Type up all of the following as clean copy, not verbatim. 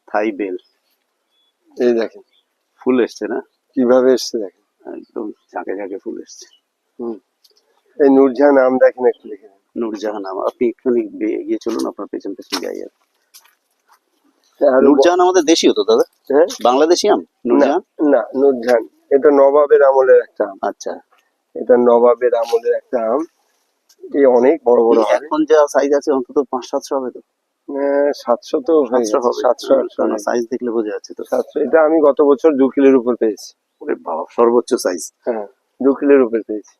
থাই bell, এই দেখেন ফুল এসছে না কিভাবে এসছে, দেখেন একদম ঝাঁকে ঝাঁকে ফুল এসছে। এই নূরজাহান আম দেখেন, একটু দেখে নেন। নূরজাহান আম, আপনি একটুখানি এগিয়ে চলুন, আপনার পেছন পেছন যাই আর। আরো নূরজাহান আমাদের দেশীয় তো দাদা? হ্যাঁ, বাংলাদেশি আম না নূরজাহান? না, নূরজাহান এটা নবাবের আমলের একটা আম। আচ্ছা, এটা নবাবের আমলের একটা আম। এই অনেক বড় বড় হয়। এখন যা সাইজ আছে অন্তত 500-700 হবে তো। 700 তো হয়ে 700 গেছে, হবে, 700-800 কারণ সাইজ দেখলে বোঝা যাচ্ছে তো। 700। এটা আমি গত বছর 2 কিলোর উপর পেয়েছি। ওরে বাবা, সর্বোচ্চ সাইজ। হ্যাঁ, 2 কিলোর উপর পেয়েছি।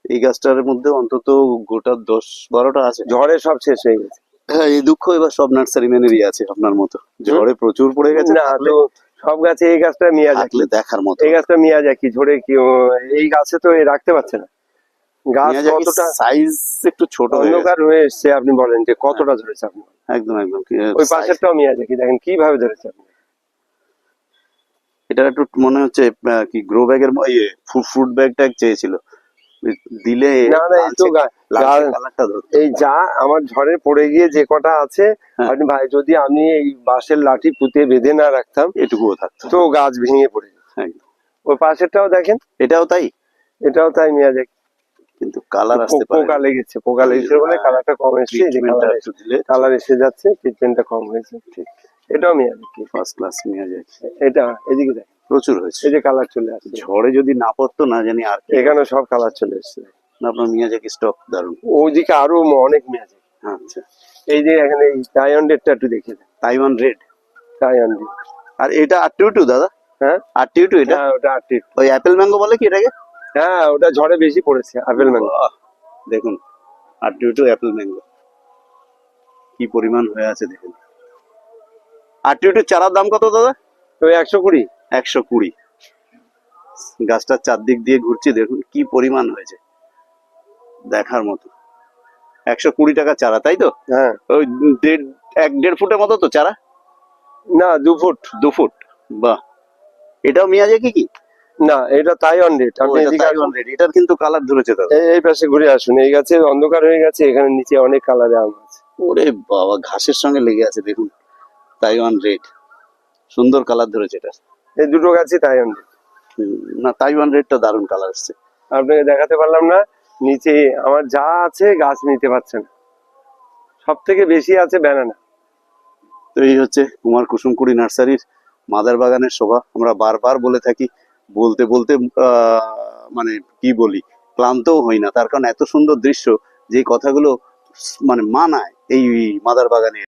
এই গাছটার মধ্যে অন্তত গোটা 10-12টা আছে। ঝড়ে সব শেষ হয়ে গেছে। হ্যাঁ, এই দুঃখ এবার সব নার্সারি ম্যানেরই আছে আপনার মতো, ঝড়ে প্রচুর পড়ে গেছে। না তো, সব গাছে এই গাছটা মিয়াজাকি, থাকলে দেখার মতো। এই গাছটা মিয়াজাকি, ঝড়ে কি এই গাছে তো এ রাখতে পারছে না। গাছ কতটা সাইজ একটু ছোট হয়ে গেছে। অন্ধকার হয়ে এসছে, আপনি বলেন যে কতটা ধরেছে আপনি। একদম একদম। ওই পাশেরটাও মিয়াজাকি, দেখেন কিভাবে ধরেছে আপনি। এটা একটু মনে হচ্ছে কি গ্রো ব্যাগের ফ্রুট ব্যাগ ট্যাগ চেয়েছিল দিলে। না না, এই তো কালারটা ধরতো। এই যা আমার ঝড়ে পড়ে গিয়ে যে কটা আছে, হ্যাঁ। আপনি ভাই যদি আমি এই বাঁশের লাঠি পুঁতে বেঁধে না রাখতাম, এটুকুও থাকতো তো গাছ ভেঙে পড়ে যেত। একদম। ওই পাশেরটাও দেখেন, এটাও তাই, এটাও তাই মিয়াজাকি। কিন্তু কালার আসতে পারে পোকা লেগেছে, পোকা লেগেছে বলে কালারটা কম এসছে। এই যে কালার এসে যাচ্ছে, ট্রিটমেন্টটা কম হয়েছে। ঠিক, এটাও মিয়াজাকি, ফার্স্ট ক্লাস মিয়াজাকি। এটা এদিকে দেখেন প্রচুর হয়েছে। এই যে কালার চলে আসছে। ঝড়ে যদি না পড়তো না জানি আর কি। এখানে সব কালার চলে এসছে। আপনার মিয়াজাকি স্টক দারুণ। ওইদিকে আরো অনেক মিয়াজাকি। আচ্ছা, এই যে এখানে এই টাইওয়ান রেডটা একটু দেখে দেন। Taiwan red. Taiwan red. আর এটা আরটিউ দাদা? হ্যাঁ, আরটিউ এটা? হ্যাঁ ওটা আর্টিট। ওই অ্যাপেল ম্যাঙ্গো বলে কি এটাকে? হ্যাঁ, ওটা ঝড়ে বেশি পড়েছে আপেল ম্যাঙ্গো। দেখুন, আরটিউ অ্যাপেল ম্যাঙ্গো কি পরিমাণ হয়ে আছে দেখুন। আরটিউ চারার দাম কত দাদা? ওই 120। 120। গাছটার চারদিক দিয়ে ঘুরছি, দেখুন কি পরিমাণ হয়েছে, দেখার মতো। 120 টাকা চারা, তাই তো? হ্যাঁ, ওই 1-1.5 ফুটের মতো তো চারা? না 2 ফুট। 2 ফুট। বাহ, এটাও মিয়াজাকি কি? না, এটা তাইওয়ান রেড। আপনি এদিকে তাইওয়ান রেড। এটার কিন্তু কালার ধরেছে দাদা। এই পাশে ঘুরে আসুন। এই গাছে অন্ধকার হয়ে গেছে, এখানে নিচে অনেক কালারে আম আছে। ওরে বাবা, ঘাসের সঙ্গে লেগে আছে দেখুন। তাইওয়ান রেড, সুন্দর কালার ধরেছে এটা। এই দুটো গাছই তাইওয়ান রেড। না, তাইওয়ান রেডটা দারুণ কালার আসছে। আপনাকে দেখাতে পারলাম না, নিচে আমার যা আছে গাছ নিতে পারছে না। সব থেকে বেশি আছে ব্যানানা। তো এই হচ্ছে কুমার কুসুমকুড়ি নার্সারির মাদার বাগানের শোভা। আমরা বারবার বলে থাকি, বলতে বলতে মানে কি বলি, ক্লান্তও হই না, তার কারণ এত সুন্দর দৃশ্য, যে কথাগুলো মানে মানায় এই মাদার বাগানে।